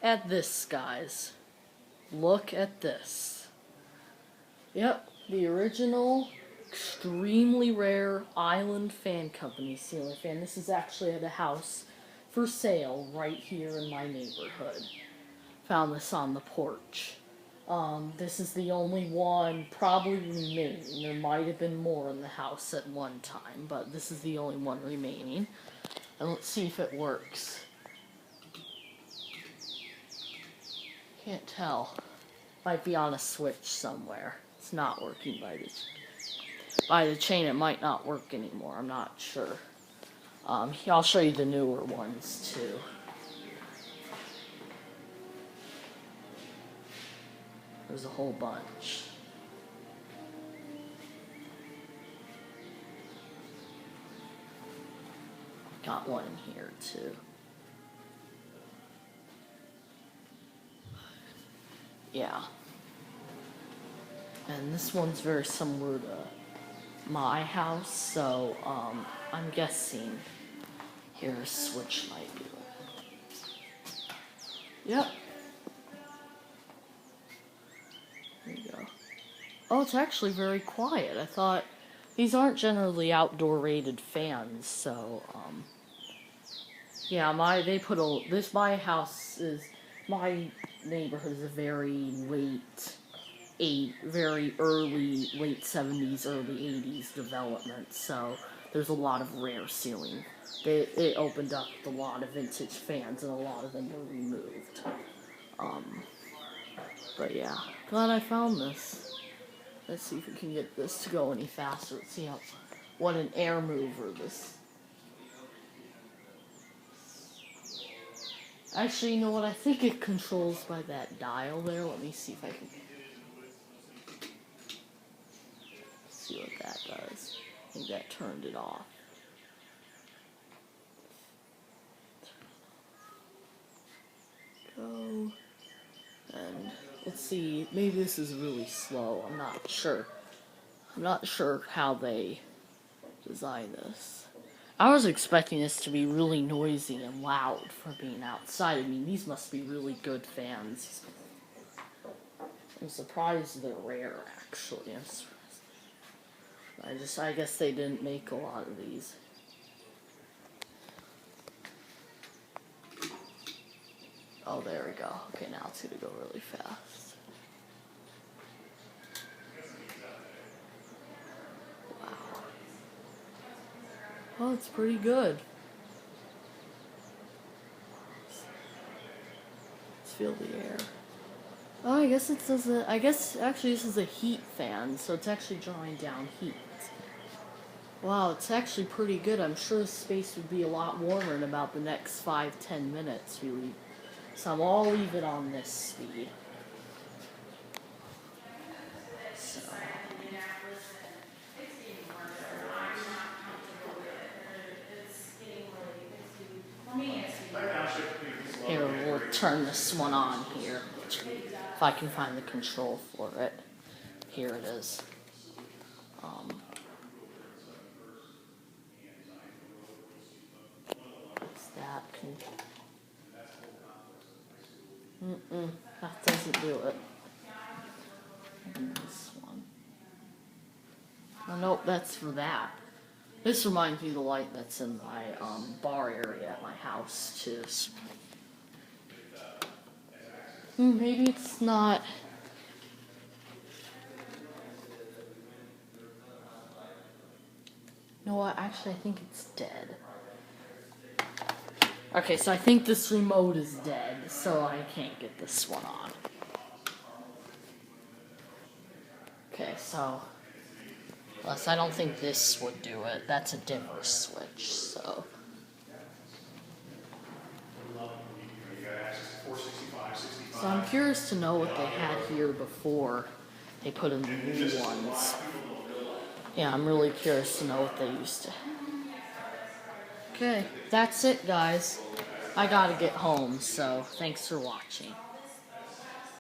at this, guys. Look at this. Yep, the original, extremely rare Island Fan Company ceiling fan. This is actually at a house for sale right here in my neighborhood. Found this on the porch. This is the only one probably remaining. There might have been more in the house at one time, but this is the only one remaining. And let's see if it works. Can't tell. Might be on a switch somewhere. It's not working by the chain. It might not work anymore. I'm not sure. I'll show you the newer ones too. There's a whole bunch. Got one in here too. Yeah. And this one's very similar to my house, so I'm guessing here a switch might do it. Yep. There you go. Oh, it's actually very quiet. I thought these aren't generally outdoor rated fans, so yeah, my neighborhood is a very very early, late 70s, early 80s development, so there's a lot of rare ceiling. It opened up a lot of vintage fans, and a lot of them were removed. But yeah, glad I found this. Let's see if we can get this to go any faster. Let's see what an air mover this. Actually, you know what? I think it controls by that dial there. Let me see if I can see what that does. I think that turned it off. Go. And let's see. Maybe this is really slow. I'm not sure. I'm not sure how they design this. I was expecting this to be really noisy and loud for being outside. I mean, these must be really good fans. I'm surprised they're rare, actually. I guess they didn't make a lot of these. Oh, there we go. Okay, now it's gonna go really fast. Wow. Oh, it's pretty good. Let's feel the air. Oh, I guess actually this is a heat fan, so it's actually drawing down heat. Wow, it's actually pretty good. I'm sure the space would be a lot warmer in about the next 5-10 minutes, really. So I'll leave it on this speed. So. Here, we'll turn this one on here. If I can find the control for it. Here it is. That doesn't do it. And this one. Oh, nope, that's for that. This reminds me of the light that's in my bar area at my house, too. Maybe it's not. You know what? Actually, I think it's dead. Okay, so I think this remote is dead, so I can't get this one on. Okay, so plus I don't think this would do it. That's a dimmer switch, so. So I'm curious to know what they had here before they put in the new ones. Yeah, I'm really curious to know what they used to. Okay, that's it, guys. I gotta get home, so thanks for watching.